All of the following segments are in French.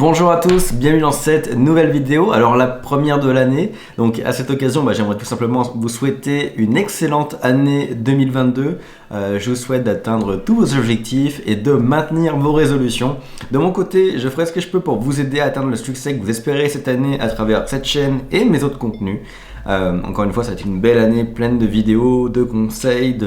Bonjour à tous, bienvenue dans cette nouvelle vidéo, alors la première de l'année. Donc à cette occasion, j'aimerais tout simplement vous souhaiter une excellente année 2022. Je vous souhaite d'atteindre tous vos objectifs et de maintenir vos résolutions. De mon côté, je ferai ce que je peux pour vous aider à atteindre le succès que vous espérez cette année à travers cette chaîne et mes autres contenus. Encore une fois, ça va être une belle année pleine de vidéos, de conseils,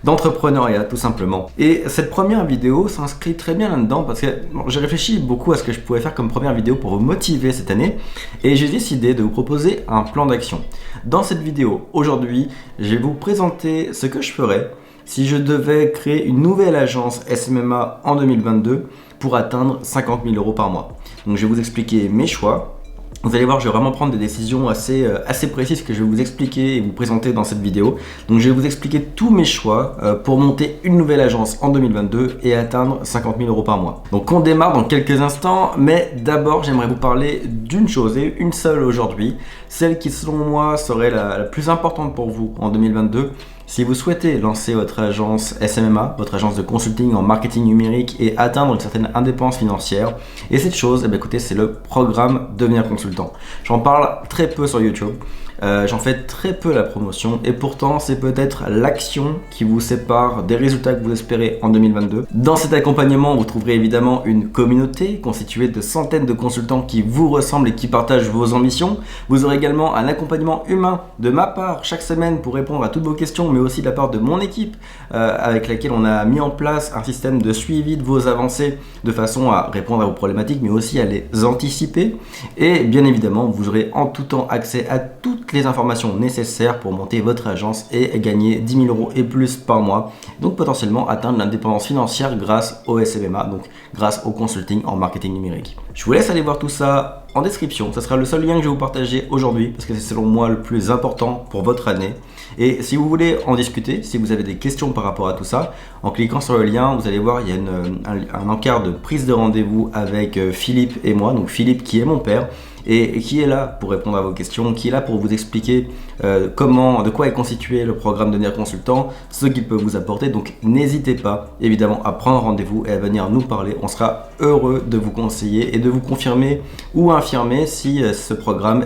d'entrepreneuriat tout simplement. Et cette première vidéo s'inscrit très bien là-dedans parce que j'ai réfléchi beaucoup à ce que je pouvais faire comme première vidéo pour vous motiver cette année et j'ai décidé de vous proposer un plan d'action. Dans cette vidéo, aujourd'hui, je vais vous présenter ce que je ferais si je devais créer une nouvelle agence SMMA en 2022 pour atteindre 50 000 € par mois. Donc je vais vous expliquer mes choix. Vous allez voir, je vais vraiment prendre des décisions assez précises que je vais vous expliquer et vous présenter dans cette vidéo. Donc je vais vous expliquer tous mes choix pour monter une nouvelle agence en 2022 et atteindre 50 000 € par mois. Donc on démarre dans quelques instants, mais d'abord j'aimerais vous parler d'une chose et une seule aujourd'hui, celle qui selon moi serait la plus importante pour vous en 2022. Si vous souhaitez lancer votre agence SMMA, votre agence de consulting en marketing numérique et atteindre une certaine indépendance financière, et cette chose, écoutez, c'est le programme Devenir Consultant. J'en parle très peu sur YouTube. J'en fais très peu la promotion et pourtant c'est peut-être l'action qui vous sépare des résultats que vous espérez en 2022. Dans cet accompagnement, vous trouverez évidemment une communauté constituée de centaines de consultants qui vous ressemblent et qui partagent vos ambitions. Vous aurez également un accompagnement humain de ma part chaque semaine pour répondre à toutes vos questions, mais aussi de la part de mon équipe avec laquelle on a mis en place un système de suivi de vos avancées de façon à répondre à vos problématiques, mais aussi à les anticiper. Et bien évidemment, vous aurez en tout temps accès à toutes les informations nécessaires pour monter votre agence et gagner 10 000 € et plus par mois, donc potentiellement atteindre l'indépendance financière grâce au SMMA, donc grâce au consulting en marketing numérique. Je vous laisse aller voir tout ça en description, ce sera le seul lien que je vais vous partager aujourd'hui parce que c'est selon moi le plus important pour votre année. Et si vous voulez en discuter, si vous avez des questions par rapport à tout ça, en cliquant sur le lien, vous allez voir, il y a un encart de prise de rendez-vous avec Philippe et moi, donc Philippe qui est mon père, et qui est là pour répondre à vos questions, qui est là pour vous expliquer de quoi est constitué le programme Devenir Consultant, ce qu'il peut vous apporter. Donc n'hésitez pas évidemment à prendre rendez-vous et à venir nous parler. On sera heureux de vous conseiller et de vous confirmer ou infirmer si ce programme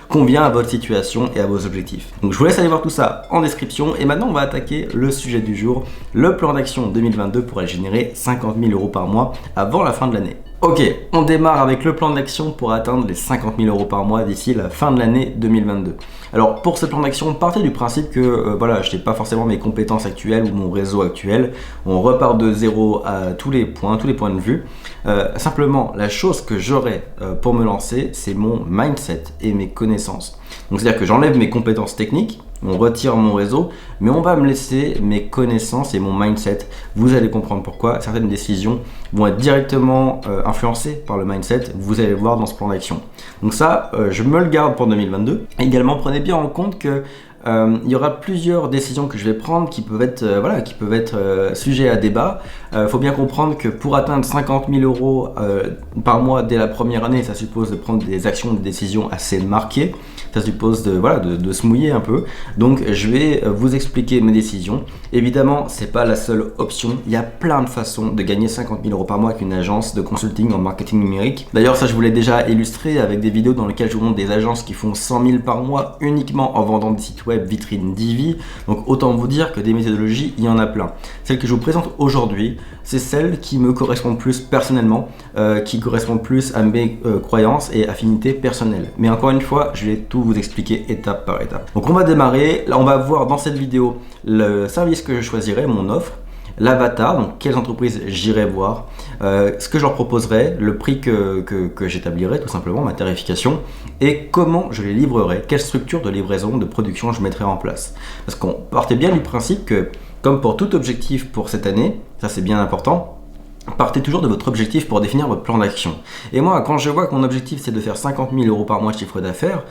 convient à votre situation et à vos objectifs. Donc je vous laisse aller voir tout ça en description et maintenant on va attaquer le sujet du jour, le plan d'action 2022 pour aller générer 50 000 € par mois avant la fin de l'année. Ok, on démarre avec le plan d'action pour atteindre les 50 000 € par mois d'ici la fin de l'année 2022. Alors pour ce plan d'action, partez du principe que je n'ai pas forcément mes compétences actuelles ou mon réseau actuel. On repart de zéro à tous les points de vue. Simplement, la chose que j'aurai pour me lancer, c'est mon mindset et mes connaissances. Donc c'est-à-dire que j'enlève mes compétences techniques, on retire mon réseau, mais on va me laisser mes connaissances et mon mindset. Vous allez comprendre pourquoi certaines décisions vont être directement influencées par le mindset. Vous allez le voir dans ce plan d'action. Donc ça, je me le garde pour 2022. Et également, prenez bien en compte que il y aura plusieurs décisions que je vais prendre qui peuvent être sujets à débat. Faut bien comprendre que pour atteindre 50 000 € par mois dès la première année, ça suppose de prendre des actions, des décisions assez marquées. Ça suppose de se mouiller un peu. Donc je vais vous expliquer mes décisions. Évidemment, c'est pas la seule option. Il y a plein de façons de gagner 50 000 € par mois avec une agence de consulting en marketing numérique. D'ailleurs, ça je vous l'ai déjà illustré avec des vidéos dans lesquelles je vous montre des agences qui font 100 000 par mois uniquement en vendant des sites web vitrine Divi. Donc autant vous dire que des méthodologies, il y en a plein. Celle que je vous présente aujourd'hui, c'est celle qui me correspond plus personnellement, qui correspond plus à mes croyances et affinités personnelles. Mais encore une fois, je vais tout vous expliquer étape par étape. Donc on va démarrer. Là, on va voir dans cette vidéo le service que je choisirai, mon offre, l'avatar, donc quelles entreprises j'irai voir, ce que je leur proposerai, le prix que j'établirai tout simplement, ma tarification, et comment je les livrerai, quelle structure de livraison, de production je mettrai en place. Parce qu'on partait bien du principe que, comme pour tout objectif pour cette année, ça c'est bien important, partez toujours de votre objectif pour définir votre plan d'action. Et moi, quand je vois que mon objectif c'est de faire 50 000 € par mois de chiffre d'affaires,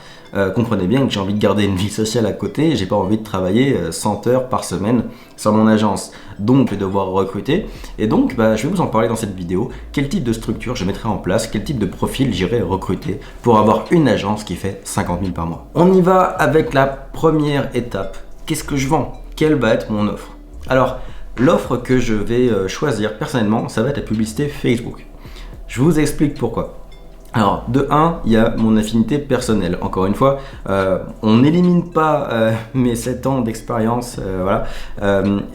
comprenez bien que j'ai envie de garder une vie sociale à côté, j'ai pas envie de travailler 100 heures par semaine sur mon agence. Donc je vais devoir recruter. Et donc je vais vous en parler dans cette vidéo. Quel type de structure je mettrai en place, quel type de profil j'irai recruter pour avoir une agence qui fait 50 000 par mois. On y va avec la première étape. Qu'est-ce que je vends? Quelle va être mon offre? Alors, l'offre que je vais choisir personnellement, ça va être la publicité Facebook. Je vous explique pourquoi. Alors, de 1, il y a mon affinité personnelle. Encore une fois, on n'élimine pas mes 7 ans d'expérience. Voilà.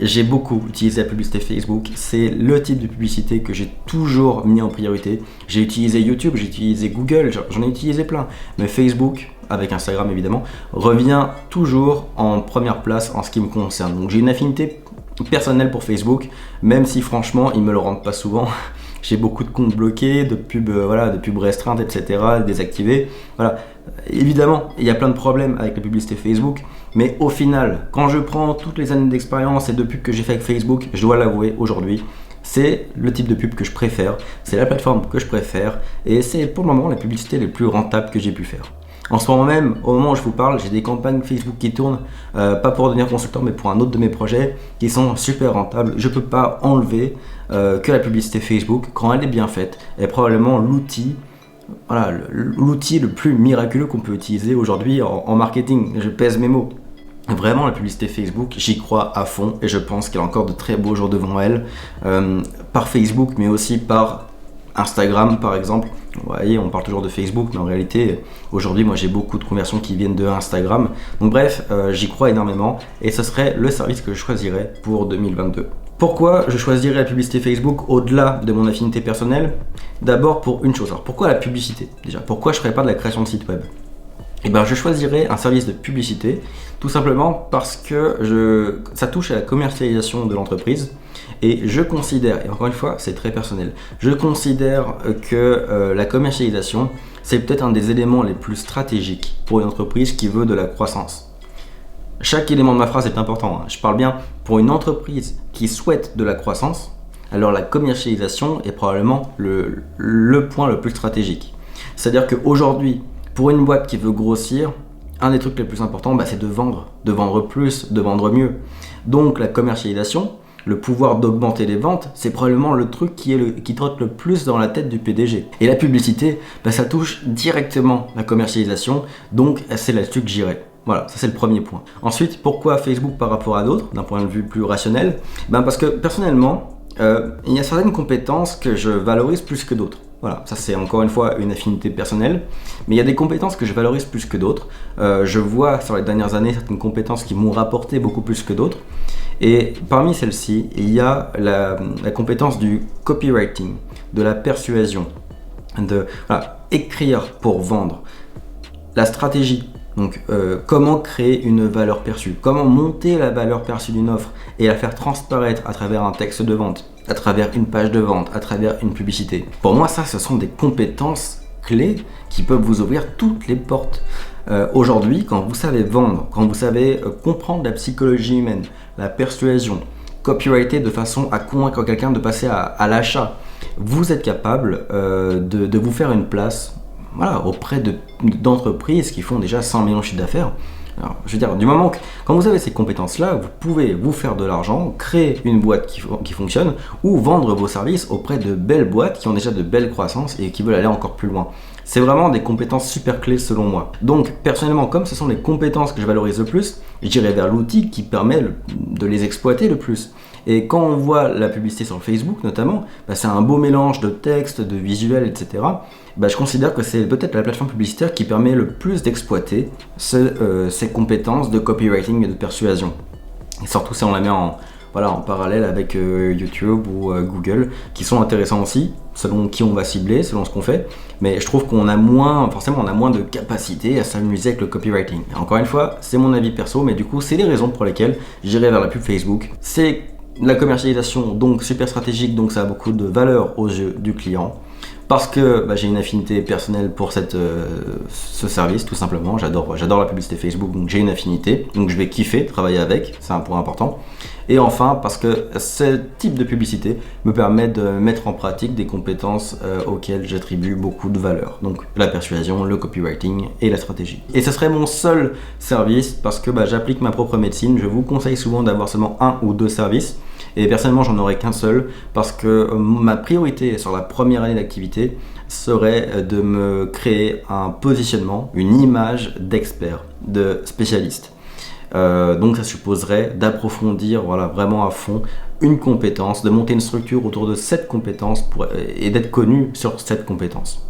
J'ai beaucoup utilisé la publicité Facebook. C'est le type de publicité que j'ai toujours mis en priorité. J'ai utilisé YouTube, j'ai utilisé Google, j'en ai utilisé plein. Mais Facebook, avec Instagram évidemment, revient toujours en première place en ce qui me concerne. Donc j'ai une affinité personnelle pour Facebook, même si franchement, ils me le rendent pas souvent. J'ai beaucoup de comptes bloqués, de pubs, de pubs restreintes, etc., désactivées. Voilà. Évidemment, il y a plein de problèmes avec la publicité Facebook, mais au final, quand je prends toutes les années d'expérience et de pubs que j'ai fait avec Facebook, je dois l'avouer aujourd'hui, c'est le type de pub que je préfère, c'est la plateforme que je préfère, et c'est pour le moment la publicité les plus rentables que j'ai pu faire. En ce moment même, au moment où je vous parle, j'ai des campagnes Facebook qui tournent, pas pour devenir consultant, mais pour un autre de mes projets, qui sont super rentables. Je ne peux pas enlever que la publicité Facebook, quand elle est bien faite, est probablement l'outil le plus miraculeux qu'on peut utiliser aujourd'hui en marketing. Je pèse mes mots. Vraiment, la publicité Facebook, j'y crois à fond et je pense qu'elle a encore de très beaux jours devant elle, par Facebook, mais aussi par Instagram par exemple. Vous voyez, on parle toujours de Facebook, mais en réalité, aujourd'hui, moi j'ai beaucoup de conversions qui viennent de Instagram. Donc bref, j'y crois énormément et ce serait le service que je choisirais pour 2022. Pourquoi je choisirais la publicité Facebook au-delà de mon affinité personnelle? D'abord pour une chose. Alors pourquoi la publicité déjà? Pourquoi je ne ferais pas de la création de site web? Eh ben, je choisirais un service de publicité tout simplement parce que ça touche à la commercialisation de l'entreprise et je considère, et encore une fois c'est très personnel, je considère que la commercialisation c'est peut-être un des éléments les plus stratégiques pour une entreprise qui veut de la croissance. Chaque élément de ma phrase est important, hein. Je parle bien pour une entreprise qui souhaite de la croissance, alors la commercialisation est probablement le point le plus stratégique. C'est-à-dire qu'aujourd'hui, pour une boîte qui veut grossir, un des trucs les plus importants, c'est de vendre plus, de vendre mieux. Donc la commercialisation, le pouvoir d'augmenter les ventes, c'est probablement le truc qui trotte le plus dans la tête du PDG. Et la publicité, ça touche directement la commercialisation, donc c'est là-dessus que j'irai. Voilà, ça c'est le premier point. Ensuite, pourquoi Facebook par rapport à d'autres, d'un point de vue plus rationnel? Parce que personnellement, il y a certaines compétences que je valorise plus que d'autres. Voilà, ça c'est encore une fois une affinité personnelle, mais il y a des compétences que je valorise plus que d'autres. Je vois sur les dernières années certaines compétences qui m'ont rapporté beaucoup plus que d'autres. Et parmi celles-ci, il y a la compétence du copywriting, de la persuasion, de écrire pour vendre, la stratégie. Donc, comment créer une valeur perçue? Comment monter la valeur perçue d'une offre et la faire transparaître à travers un texte de vente, à travers une page de vente, à travers une publicité? Pour moi, ça, ce sont des compétences clés qui peuvent vous ouvrir toutes les portes. Aujourd'hui, quand vous savez vendre, quand vous savez comprendre la psychologie humaine, la persuasion, copywriter de façon à convaincre quelqu'un de passer à l'achat, vous êtes capable de vous faire une place auprès d'entreprises qui font déjà 100 millions de chiffre d'affaires. Alors, je veux dire, du moment que, quand vous avez ces compétences-là, vous pouvez vous faire de l'argent, créer une boîte qui fonctionne ou vendre vos services auprès de belles boîtes qui ont déjà de belles croissances et qui veulent aller encore plus loin. C'est vraiment des compétences super clés selon moi. Donc, personnellement, comme ce sont les compétences que je valorise le plus, j'irai vers l'outil qui permet de les exploiter le plus. Et quand on voit la publicité sur Facebook notamment, c'est un beau mélange de texte, de visuels, etc. Je considère que c'est peut-être la plateforme publicitaire qui permet le plus d'exploiter ces compétences de copywriting et de persuasion. Et surtout si on la met en parallèle avec YouTube ou Google, qui sont intéressants aussi, selon qui on va cibler, selon ce qu'on fait. Mais je trouve qu'on a moins de capacité à s'amuser avec le copywriting. Et encore une fois, c'est mon avis perso, mais du coup, c'est les raisons pour lesquelles j'irai vers la pub Facebook. C'est la commercialisation, donc super stratégique, donc ça a beaucoup de valeur aux yeux du client. Parce que j'ai une affinité personnelle pour ce service, tout simplement. J'adore la publicité Facebook, donc j'ai une affinité. Donc je vais kiffer travailler avec, c'est un point important. Et enfin, parce que ce type de publicité me permet de mettre en pratique des compétences auxquelles j'attribue beaucoup de valeur. Donc la persuasion, le copywriting et la stratégie. Et ce serait mon seul service parce que j'applique ma propre médecine. Je vous conseille souvent d'avoir seulement 1 ou 2 services. Et personnellement, j'en aurais qu'un seul parce que ma priorité sur la première année d'activité serait de me créer un positionnement, une image d'expert, de spécialiste. Donc ça supposerait d'approfondir vraiment à fond une compétence, de monter une structure autour de cette compétence et d'être connu sur cette compétence.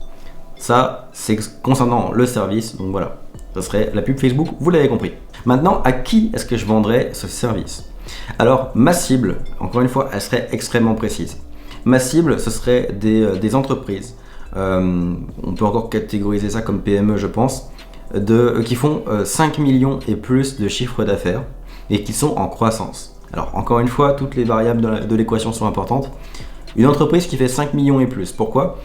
Ça, c'est concernant le service, donc voilà, ça serait la pub Facebook, vous l'avez compris. Maintenant, à qui est-ce que je vendrais ce service? Alors, ma cible, encore une fois, elle serait extrêmement précise. Ma cible, ce serait des entreprises, on peut encore catégoriser ça comme PME, je pense, qui font 5 millions et plus de chiffre d'affaires et qui sont en croissance. Alors, encore une fois, toutes les variables de l'équation sont importantes. Une entreprise qui fait 5 millions et plus, pourquoi?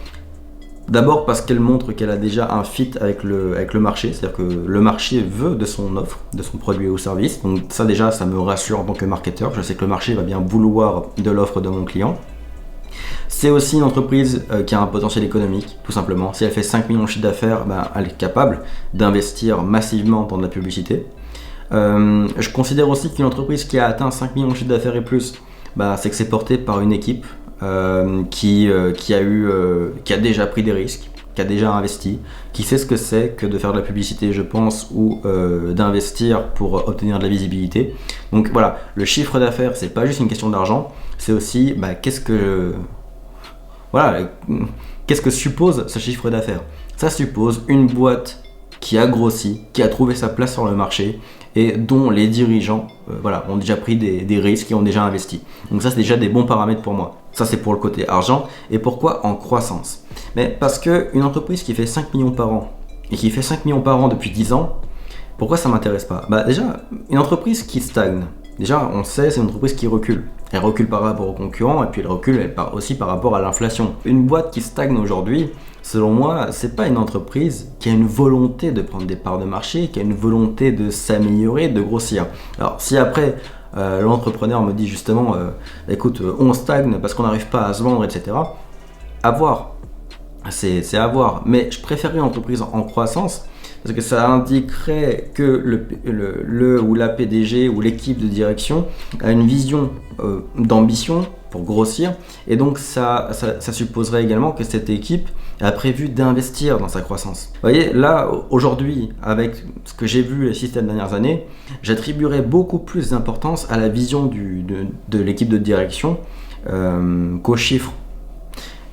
D'abord parce qu'elle montre qu'elle a déjà un fit avec le marché, c'est-à-dire que le marché veut de son offre, de son produit ou service. Donc ça déjà, ça me rassure en tant que marketeur. Je sais que le marché va bien vouloir de l'offre de mon client. C'est aussi une entreprise qui a un potentiel économique, tout simplement. Si elle fait 5 millions de chiffre d'affaires, elle est capable d'investir massivement dans de la publicité. Je considère aussi qu'une entreprise qui a atteint 5 millions de chiffre d'affaires et plus, c'est que c'est porté par une équipe qui a déjà pris des risques, qui a déjà investi, qui sait ce que c'est que de faire de la publicité, je pense, ou d'investir pour obtenir de la visibilité. Donc voilà, le chiffre d'affaires, c'est pas juste une question d'argent, c'est aussi qu'est-ce que suppose ce chiffre d'affaires. Ça suppose une boîte qui a grossi, qui a trouvé sa place sur le marché et dont les dirigeants ont déjà pris des risques et ont déjà investi. Donc ça, c'est déjà des bons paramètres pour moi. Ça, c'est pour le côté argent. Et pourquoi en croissance? Mais parce qu'une entreprise qui fait 5 millions par an et qui fait 5 millions par an depuis 10 ans, pourquoi ça ne m'intéresse pas? Déjà, une entreprise qui stagne, déjà, on sait, c'est une entreprise qui recule. Elle recule par rapport aux concurrents et puis elle recule aussi par rapport à l'inflation. Une boîte qui stagne aujourd'hui, selon moi, c'est pas une entreprise qui a une volonté de prendre des parts de marché, qui a une volonté de s'améliorer, de grossir. Alors, si après, l'entrepreneur me dit justement, écoute, on stagne parce qu'on n'arrive pas à se vendre, etc., à voir. C'est à voir. Mais je préférerais une entreprise en croissance parce que ça indiquerait que le ou la PDG ou l'équipe de direction a une vision d'ambition pour grossir, et donc ça supposerait également que cette équipe a prévu d'investir dans sa croissance. Vous voyez, là, aujourd'hui, avec ce que j'ai vu les 6 dernières années, j'attribuerais beaucoup plus d'importance à la vision de l'équipe de direction qu'aux chiffres.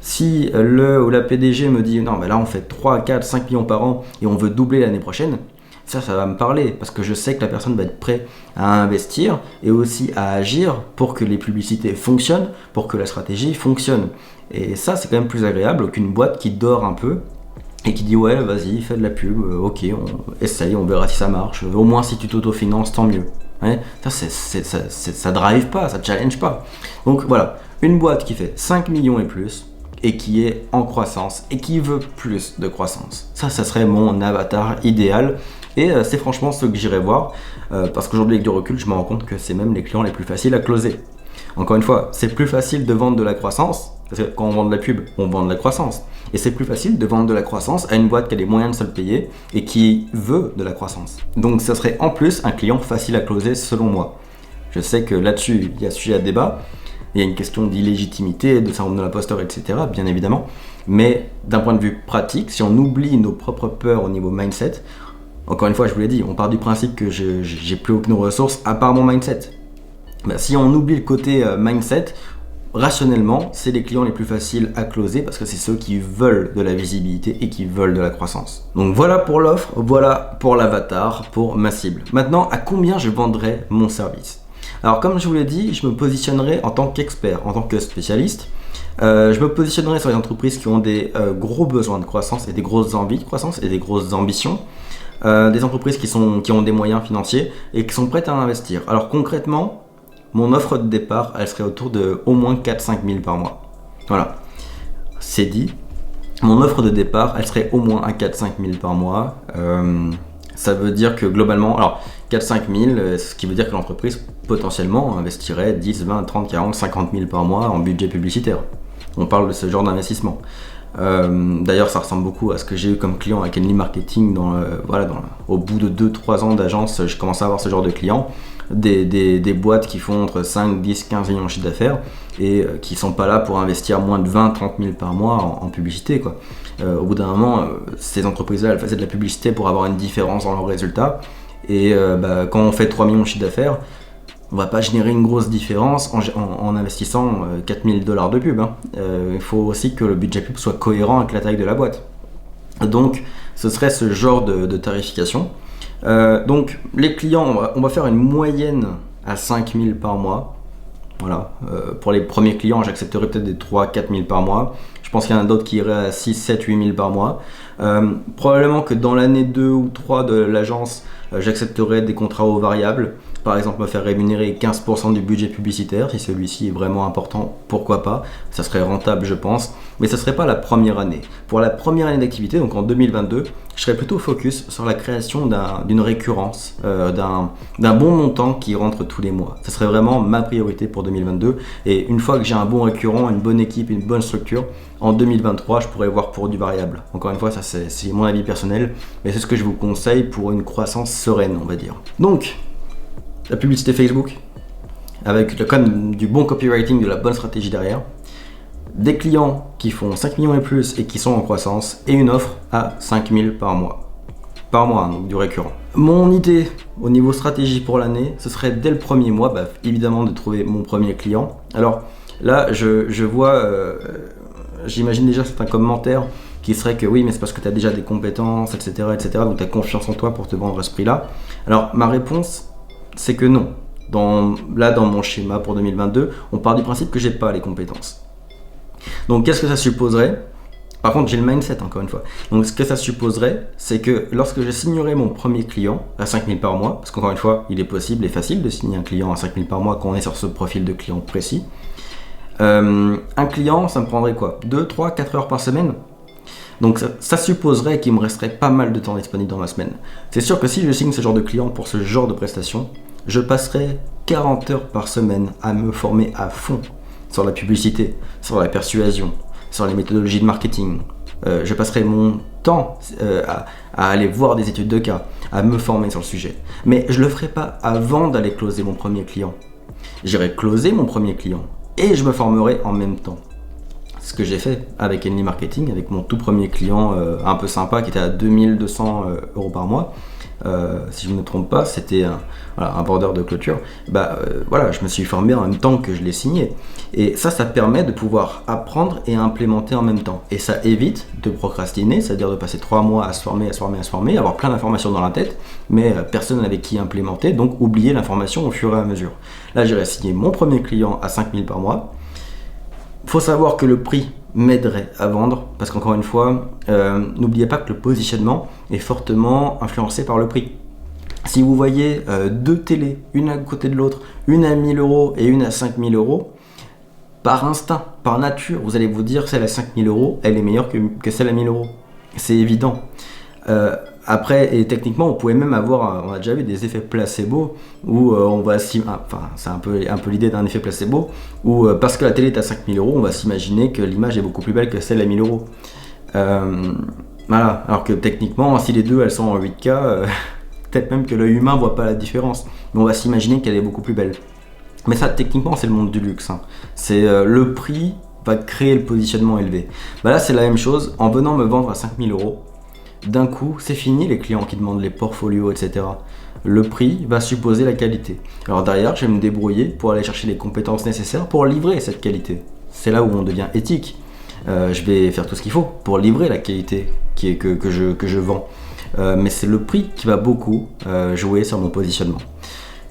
Si le ou la PDG me dit non, là on fait 3, 4, 5 millions par an et on veut doubler l'année prochaine, ça va me parler parce que je sais que la personne va être prête à investir et aussi à agir pour que les publicités fonctionnent, pour que la stratégie fonctionne. Et ça, c'est quand même plus agréable qu'une boîte qui dort un peu et qui dit ouais, vas-y, fais de la pub, ok, on essaye, on verra si ça marche. Au moins, si tu t'autofinances, tant mieux. Ouais, ça drive pas, ça challenge pas. Donc voilà, une boîte qui fait 5 millions et plus, et qui est en croissance et qui veut plus de croissance. Ça serait mon avatar idéal et c'est franchement ce que j'irai voir parce qu'aujourd'hui avec du recul je me rends compte que c'est même les clients les plus faciles à closer. Encore une fois, c'est plus facile de vendre de la croissance parce que quand on vend de la pub, on vend de la croissance, et c'est plus facile de vendre de la croissance à une boîte qui a les moyens de se le payer et qui veut de la croissance. Donc ça serait en plus un client facile à closer selon moi. Je sais que là-dessus il y a sujet à débat. Il y a une question d'illégitimité, de syndrome de l'imposteur, etc., bien évidemment. Mais d'un point de vue pratique, si on oublie nos propres peurs au niveau mindset, encore une fois, je vous l'ai dit, on part du principe que j'ai plus aucune ressource à part mon mindset. Si on oublie le côté mindset, rationnellement, c'est les clients les plus faciles à closer parce que c'est ceux qui veulent de la visibilité et qui veulent de la croissance. Donc voilà pour l'offre, voilà pour l'avatar, pour ma cible. Maintenant, à combien je vendrais mon service ? Alors comme je vous l'ai dit, je me positionnerai en tant qu'expert, en tant que spécialiste. Je me positionnerai sur les entreprises qui ont des gros besoins de croissance et des grosses envies de croissance et des grosses ambitions. Des entreprises qui ont des moyens financiers et qui sont prêtes à investir. Alors concrètement, mon offre de départ, elle serait autour de au moins 4-5 000 par mois. Voilà, c'est dit. Mon offre de départ, elle serait au moins à 4-5 000 par mois. Ça veut dire que globalement, alors 4-5 000, ce qui veut dire que l'entreprise potentiellement investirait 10, 20, 30, 40, 50 000 par mois en budget publicitaire. On parle de ce genre d'investissement. D'ailleurs, ça ressemble beaucoup à ce que j'ai eu comme client avec Henley Marketing. Au bout de 2-3 ans d'agence, je commence à avoir ce genre de clients. Des boîtes qui font entre 5, 10, 15 millions de chiffre d'affaires et qui sont pas là pour investir moins de 20, 30 000 par mois en publicité, quoi. Au bout d'un moment, ces entreprises-là, elles faisaient de la publicité pour avoir une différence dans leurs résultats. Et quand on fait 3 millions de chiffre d'affaires, on va pas générer une grosse différence en investissant 4000 $ de pub. Hein. Il faut aussi que le budget pub soit cohérent avec la taille de la boîte. Donc, ce serait ce genre de tarification. Donc, les clients, on va faire une moyenne à 5000 par mois. Voilà. Pour les premiers clients, j'accepterai peut-être des 3-4 000 par mois. Je pense qu'il y en a d'autres qui iraient à 6, 7, 8 000 par mois. Probablement que dans l'année 2 ou 3 de l'agence, j'accepterai des contrats au variable. Par exemple, me faire rémunérer 15% du budget publicitaire. Si celui-ci est vraiment important, pourquoi pas. Ça serait rentable, je pense. Mais ce ne serait pas la première année. Pour la première année d'activité, donc en 2022, je serais plutôt focus sur la création d'une récurrence, d'un bon montant qui rentre tous les mois. Ce serait vraiment ma priorité pour 2022. Et une fois que j'ai un bon récurrent, une bonne équipe, une bonne structure, en 2023, je pourrais voir pour du variable. Encore une fois, ça c'est mon avis personnel, mais c'est ce que je vous conseille pour une croissance sereine, on va dire. Donc, la publicité Facebook, avec comme du bon copywriting, de la bonne stratégie derrière, des clients qui font 5 millions et plus et qui sont en croissance, et une offre à 5000 par mois. Par mois, donc du récurrent. Mon idée au niveau stratégie pour l'année, ce serait dès le premier mois, évidemment, de trouver mon premier client. Alors là, je vois, j'imagine déjà certains commentaires qui seraient que oui, mais c'est parce que tu as déjà des compétences, etc., donc tu as confiance en toi pour te vendre à ce prix-là. Alors ma réponse, c'est que non. Dans mon schéma pour 2022, on part du principe que j'ai pas les compétences. Donc qu'est-ce que ça supposerait ? Par contre, j'ai le mindset, encore une fois. Donc ce que ça supposerait, c'est que lorsque je signerai mon premier client à 5000 par mois, parce qu'encore une fois, il est possible et facile de signer un client à 5000 par mois quand on est sur ce profil de client précis. Un client, ça me prendrait quoi ? 2, 3, 4 heures par semaine ? Donc ça supposerait qu'il me resterait pas mal de temps disponible dans ma semaine. C'est sûr que si je signe ce genre de client pour ce genre de prestation, je passerai 40 heures par semaine à me former à fond sur la publicité, sur la persuasion, sur les méthodologies de marketing. Je passerai mon temps à aller voir des études de cas, à me former sur le sujet. Mais je ne le ferai pas avant d'aller closer mon premier client. J'irai closer mon premier client et je me formerai en même temps. Ce que j'ai fait avec Henley Marketing, avec mon tout premier client un peu sympa qui était à 2200 € par mois. Si je ne me trompe pas, c'était un border de clôture. Je me suis formé en même temps que je l'ai signé. Et ça permet de pouvoir apprendre et implémenter en même temps. Et ça évite de procrastiner, c'est-à-dire de passer 3 mois à se former, avoir plein d'informations dans la tête, mais personne avec qui implémenter, donc oublier l'information au fur et à mesure. Là, j'irai signer mon premier client à 5000 par mois. Il faut savoir que le prix m'aiderait à vendre, parce qu'encore une fois, n'oubliez pas que le positionnement est fortement influencé par le prix. Si vous voyez 2 télés, une à côté de l'autre, une à 1000 € et une à 5000 €, par instinct, par nature, vous allez vous dire celle à 5000 €, elle est meilleure que celle à 1000 €. C'est évident. Après, et techniquement, on pouvait même avoir, on a déjà vu des effets placebo où on va c'est un peu l'idée d'un effet placebo où parce que la télé est à 5000 €, on va s'imaginer que l'image est beaucoup plus belle que celle à 1000 €. Voilà, alors que techniquement, si les deux elles sont en 8K, peut-être même que l'œil humain voit pas la différence, mais on va s'imaginer qu'elle est beaucoup plus belle. Mais ça, techniquement, c'est le monde du luxe. Hein. C'est le prix va créer le positionnement élevé. Là, c'est la même chose. En venant me vendre à 5000 €, d'un coup, c'est fini les clients qui demandent les portfolios, etc. Le prix va supposer la qualité. Alors derrière, je vais me débrouiller pour aller chercher les compétences nécessaires pour livrer cette qualité. C'est là où on devient éthique. Je vais faire tout ce qu'il faut pour livrer la qualité que je vends. Mais c'est le prix qui va beaucoup jouer sur mon positionnement.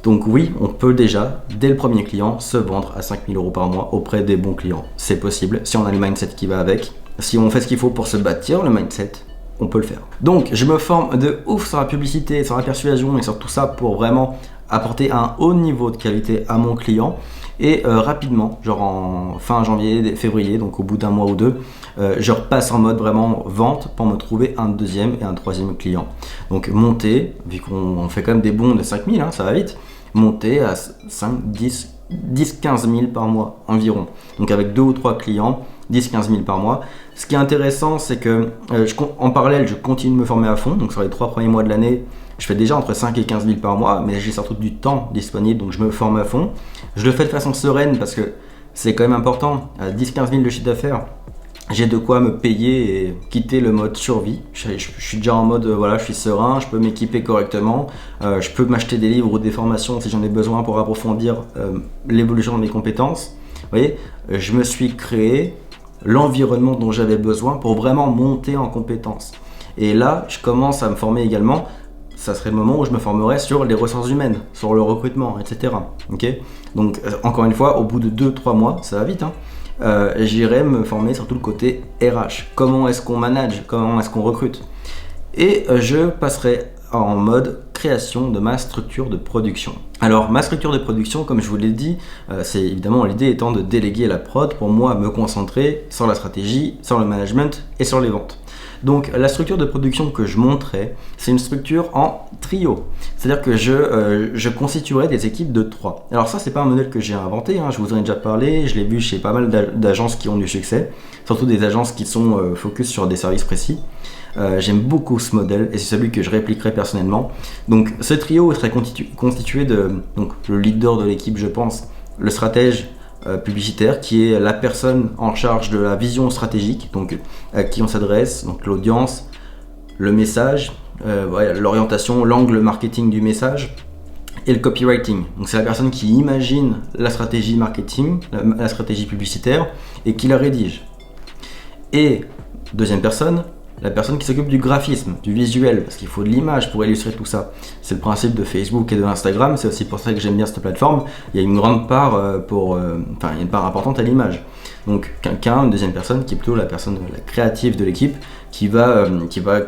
Donc oui, on peut déjà, dès le premier client, se vendre à 5000 € par mois auprès des bons clients. C'est possible, si on a le mindset qui va avec. Si on fait ce qu'il faut pour se bâtir le mindset, on peut le faire. Donc je me forme de ouf sur la publicité, sur la persuasion et sur tout ça pour vraiment apporter un haut niveau de qualité à mon client. Et rapidement, genre en fin janvier, février, donc au bout d'un mois ou deux, je repasse en mode vraiment vente pour me trouver un deuxième et un troisième client. Donc monter, vu qu'on fait quand même des bons de 5000, ça va vite, monter à 5, 10, 15 000 par mois environ. Donc avec 2 ou 3 clients, 10-15 000 par mois. Ce qui est intéressant, c'est que en parallèle, je continue de me former à fond. Donc sur les 3 premiers mois de l'année, je fais déjà entre 5 et 15 000 par mois, mais j'ai surtout du temps disponible, donc je me forme à fond. Je le fais de façon sereine parce que c'est quand même important. À 10-15 000 de chiffre d'affaires, j'ai de quoi me payer et quitter le mode survie. Je suis déjà en mode, voilà, je suis serein, je peux m'équiper correctement, je peux m'acheter des livres ou des formations si j'en ai besoin pour approfondir l'évolution de mes compétences. Vous voyez, je me suis créé l'environnement dont j'avais besoin pour vraiment monter en compétences. Et là, je commence à me former également. Ça serait le moment où je me formerais sur les ressources humaines, sur le recrutement, etc. Okay, donc, encore une fois, au bout de 2-3 mois, ça va vite, hein, j'irai me former sur tout le côté RH. Comment est-ce qu'on manage? Comment est-ce qu'on recrute? Et je passerai en mode création de ma structure de production. Alors ma structure de production, comme je vous l'ai dit, c'est évidemment l'idée étant de déléguer la prod pour moi me concentrer sur la stratégie, sur le management et sur les ventes. Donc la structure de production que je monterai, c'est une structure en trio. C'est-à-dire que je constituerai des équipes de 3. Alors ça, c'est pas un modèle que j'ai inventé, hein, je vous en ai déjà parlé, je l'ai vu chez pas mal d'agences qui ont du succès, surtout des agences qui sont focus sur des services précis. J'aime beaucoup ce modèle et c'est celui que je répliquerai personnellement. Donc ce trio serait constitué de donc, le leader de l'équipe, je pense, le stratège publicitaire qui est la personne en charge de la vision stratégique, donc à qui on s'adresse, donc l'audience, le message, l'orientation, l'angle marketing du message et le copywriting. Donc c'est la personne qui imagine la stratégie marketing, la stratégie publicitaire et qui la rédige. Et deuxième personne, la personne qui s'occupe du graphisme, du visuel, parce qu'il faut de l'image pour illustrer tout ça. C'est le principe de Facebook et de Instagram, c'est aussi pour ça que j'aime bien cette plateforme. Il y a une grande part il y a une part importante à l'image. Donc une deuxième personne qui est plutôt la personne la créative de l'équipe qui va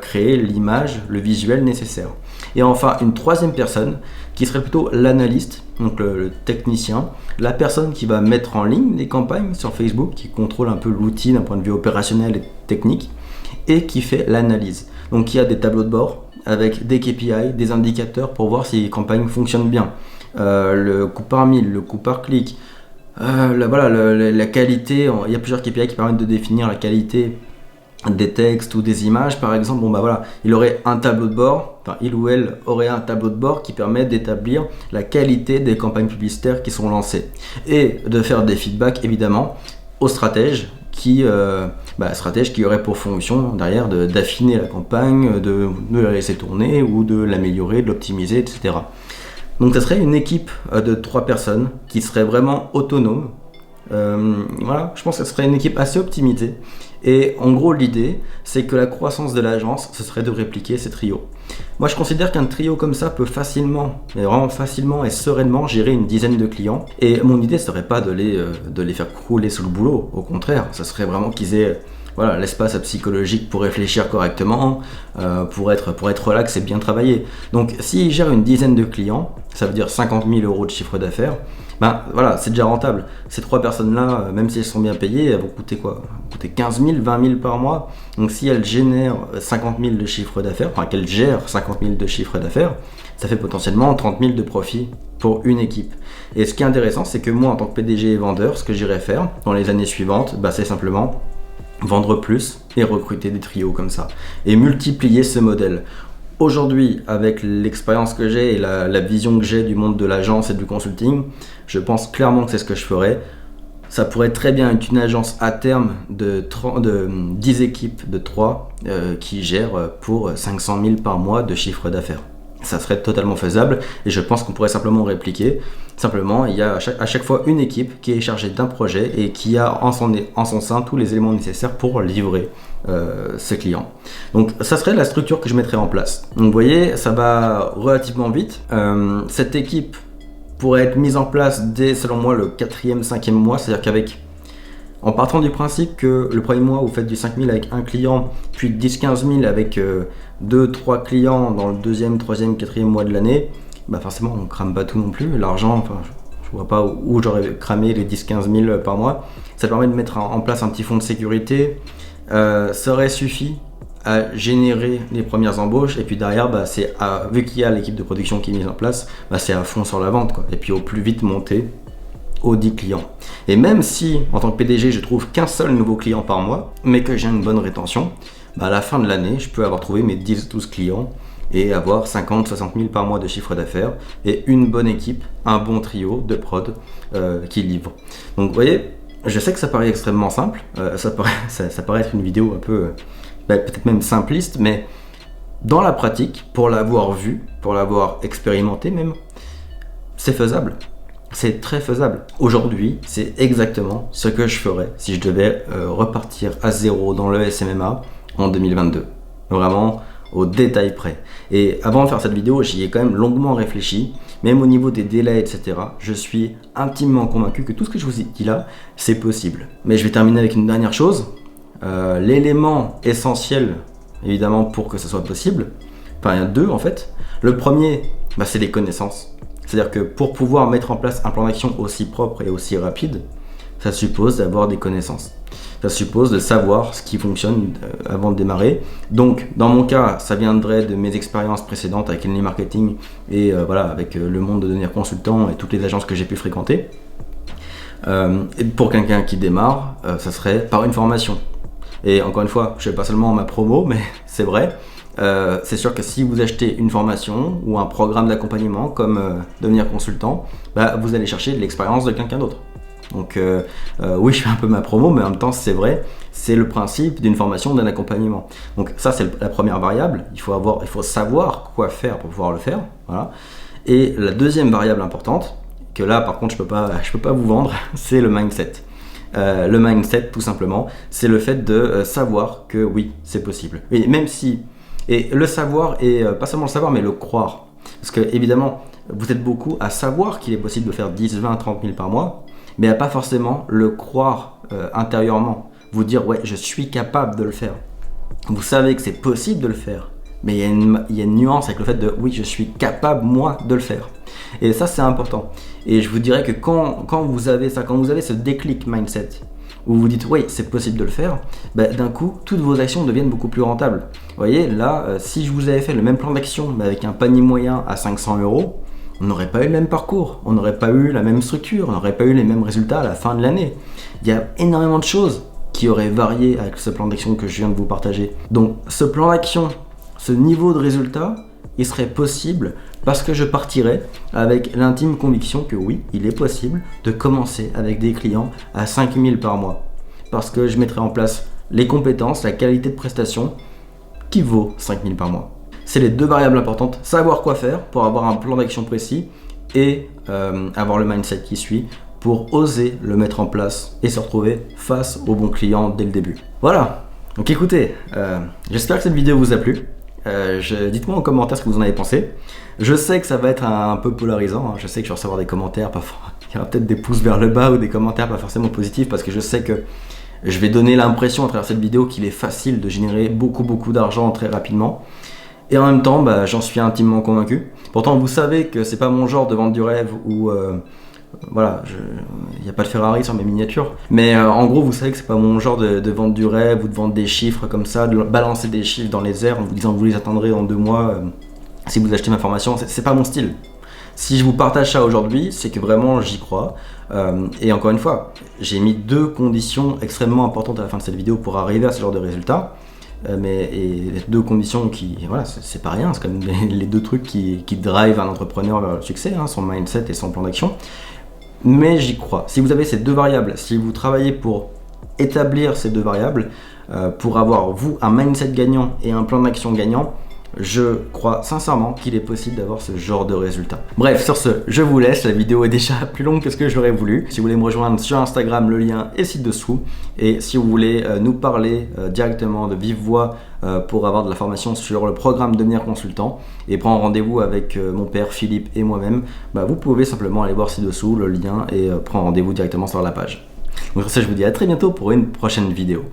créer l'image, le visuel nécessaire. Et enfin une troisième personne qui serait plutôt l'analyste, donc le technicien, la personne qui va mettre en ligne les campagnes sur Facebook, qui contrôle un peu l'outil d'un point de vue opérationnel et technique, et qui fait l'analyse. Donc il y a des tableaux de bord avec des KPI, des indicateurs pour voir si les campagnes fonctionnent bien. Le coût par mille, le coût par clic, la qualité, il y a plusieurs KPI qui permettent de définir la qualité des textes ou des images par exemple. Il aurait un tableau de bord, il ou elle aurait un tableau de bord qui permet d'établir la qualité des campagnes publicitaires qui sont lancées et de faire des feedbacks évidemment aux stratèges qui aurait pour fonction derrière d'affiner la campagne, de la laisser tourner ou de l'améliorer, de l'optimiser, etc. Donc ça serait une équipe de 3 personnes qui serait vraiment autonome. Je pense que ce serait une équipe assez optimisée. Et en gros, l'idée, c'est que la croissance de l'agence, ce serait de répliquer ces trios. Moi, je considère qu'un trio comme ça peut facilement, mais vraiment facilement et sereinement gérer une dizaine de clients. Et mon idée, ce serait pas de les faire crouler sous le boulot. Au contraire, ça serait vraiment qu'ils aient l'espace psychologique pour réfléchir correctement, pour être relax et bien travailler. Donc, s'ils gèrent une dizaine de clients, ça veut dire 50 000 € de chiffre d'affaires. C'est déjà rentable. Ces 3 personnes-là, même si elles sont bien payées, elles vont coûter quoi? Elles vont coûter 15 000, 20 000 par mois. Donc si elles génèrent 50 000 de chiffre d'affaires, qu'elles gèrent 50 000 de chiffre d'affaires, ça fait potentiellement 30 000 de profit pour une équipe. Et ce qui est intéressant, c'est que moi, en tant que PDG et vendeur, ce que j'irai faire dans les années suivantes, c'est simplement vendre plus et recruter des trios comme ça. Et multiplier ce modèle. Aujourd'hui, avec l'expérience que j'ai et la vision que j'ai du monde de l'agence et du consulting, je pense clairement que c'est ce que je ferais. Ça pourrait très bien être une agence à terme de 10 équipes de 3 qui gèrent pour 500 000 par mois de chiffre d'affaires. Ça serait totalement faisable et je pense qu'on pourrait simplement répliquer. Simplement, il y a à chaque fois une équipe qui est chargée d'un projet et qui a en son sein tous les éléments nécessaires pour livrer ses clients. Donc ça serait la structure que je mettrais en place. Donc vous voyez, ça va relativement vite. Cette équipe pourrait être mise en place dès, selon moi, le 4e, 5e mois. C'est-à-dire en partant du principe que le premier mois, vous faites du 5 000 avec un client, puis 10-15 000 avec 2-3 clients dans le 2e, 3e, 4e mois de l'année, forcément, on ne crame pas tout non plus. L'argent, je ne vois pas où j'aurais cramé les 10-15 000 par mois. Ça permet de mettre en place un petit fonds de sécurité. Ça aurait suffi à générer les premières embauches et puis derrière vu qu'il y a l'équipe de production qui est mise en place, c'est à fond sur la vente et puis au plus vite monter aux 10 clients. Et même si en tant que PDG je trouve qu'un seul nouveau client par mois mais que j'ai une bonne rétention, à la fin de l'année je peux avoir trouvé mes 10-12 clients et avoir 50-60 000 par mois de chiffre d'affaires et une bonne équipe, un bon trio de prod qui livre. Donc vous voyez, Je sais que ça paraît extrêmement simple, ça paraît être une vidéo un peu, peut-être même simpliste, mais dans la pratique, pour l'avoir vu, pour l'avoir expérimenté même, c'est faisable. C'est très faisable. Aujourd'hui, c'est exactement ce que je ferais si je devais repartir à zéro dans le SMMA en 2022. Vraiment au détail près. Et avant de faire cette vidéo, j'y ai quand même longuement réfléchi, même au niveau des délais, etc. Je suis intimement convaincu que tout ce que je vous ai dit là, c'est possible. Mais je vais terminer avec une dernière chose. L'élément essentiel, évidemment, pour que ce soit possible, enfin il y a deux en fait. Le premier, c'est les connaissances. C'est-à-dire que pour pouvoir mettre en place un plan d'action aussi propre et aussi rapide, ça suppose d'avoir des connaissances. Ça suppose de savoir ce qui fonctionne avant de démarrer. Donc, dans mon cas, ça viendrait de mes expériences précédentes avec Henley Marketing et avec le monde de devenir consultant et toutes les agences que j'ai pu fréquenter. Et pour quelqu'un qui démarre, ça serait par une formation. Et encore une fois, je ne fais pas seulement ma promo, mais c'est vrai. C'est sûr que si vous achetez une formation ou un programme d'accompagnement comme devenir consultant, vous allez chercher de l'expérience de quelqu'un d'autre. Donc oui, je fais un peu ma promo, mais en même temps c'est vrai, c'est le principe d'une formation, d'un accompagnement. Donc ça c'est la première variable, il faut savoir quoi faire pour pouvoir le faire. Voilà. Et la deuxième variable importante, que là par contre je peux pas vous vendre, c'est le mindset. Le mindset tout simplement, c'est le fait de savoir que oui, c'est possible. Et même si, et le savoir, et pas seulement le savoir, mais le croire. Parce que évidemment, vous êtes beaucoup à savoir qu'il est possible de faire 10, 20, 30 000 par mois, mais à pas forcément le croire intérieurement. Vous dire, ouais, je suis capable de le faire. Vous savez que c'est possible de le faire, mais il y a une nuance avec le fait de, oui, je suis capable, moi, de le faire. Et ça, c'est important. Et je vous dirais que quand vous avez ça, quand vous avez ce déclic mindset, où vous dites, oui, c'est possible de le faire, d'un coup, toutes vos actions deviennent beaucoup plus rentables. Vous voyez, là, si je vous avais fait le même plan d'action, mais avec un panier moyen à 500 €, on n'aurait pas eu le même parcours, on n'aurait pas eu la même structure, on n'aurait pas eu les mêmes résultats à la fin de l'année. Il y a énormément de choses qui auraient varié avec ce plan d'action que je viens de vous partager. Donc ce plan d'action, ce niveau de résultat, il serait possible parce que je partirais avec l'intime conviction que oui, il est possible de commencer avec des clients à 5 000 par mois. Parce que je mettrais en place les compétences, la qualité de prestation qui vaut 5 000 par mois. C'est les deux variables importantes, savoir quoi faire pour avoir un plan d'action précis et avoir le mindset qui suit pour oser le mettre en place et se retrouver face aux bons clients dès le début. Voilà, donc écoutez, j'espère que cette vidéo vous a plu. Dites-moi en commentaire ce que vous en avez pensé. Je sais que ça va être un peu polarisant, je sais que je vais recevoir des commentaires, il y aura peut-être des pouces vers le bas ou des commentaires pas forcément positifs parce que je sais que je vais donner l'impression à travers cette vidéo qu'il est facile de générer beaucoup d'argent très rapidement. Et en même temps, j'en suis intimement convaincu. Pourtant, vous savez que c'est pas mon genre de vendre du rêve ou il n'y a pas de Ferrari sur mes miniatures. Mais en gros, vous savez que c'est pas mon genre de vendre du rêve ou de vendre des chiffres comme ça, de balancer des chiffres dans les airs en vous disant que vous les attendrez en 2 mois si vous achetez ma formation. C'est pas mon style. Si je vous partage ça aujourd'hui, c'est que vraiment j'y crois. Et encore une fois, j'ai mis 2 conditions extrêmement importantes à la fin de cette vidéo pour arriver à ce genre de résultat. Et 2 conditions qui, voilà, c'est pas rien, c'est quand même les 2 trucs qui drive un entrepreneur vers le succès, son mindset et son plan d'action. Mais j'y crois. Si vous avez ces 2 variables, si vous travaillez pour établir ces 2 variables, pour avoir vous un mindset gagnant et un plan d'action gagnant, je crois sincèrement qu'il est possible d'avoir ce genre de résultat. Bref, sur ce, je vous laisse, la vidéo est déjà plus longue que ce que j'aurais voulu. Si vous voulez me rejoindre sur Instagram, le lien est ci-dessous. Et si vous voulez nous parler directement de vive voix pour avoir de la formation sur le programme Devenir Consultant et prendre rendez-vous avec mon père Philippe et moi-même, vous pouvez simplement aller voir ci-dessous le lien et prendre rendez-vous directement sur la page. Donc sur ce, je vous dis à très bientôt pour une prochaine vidéo.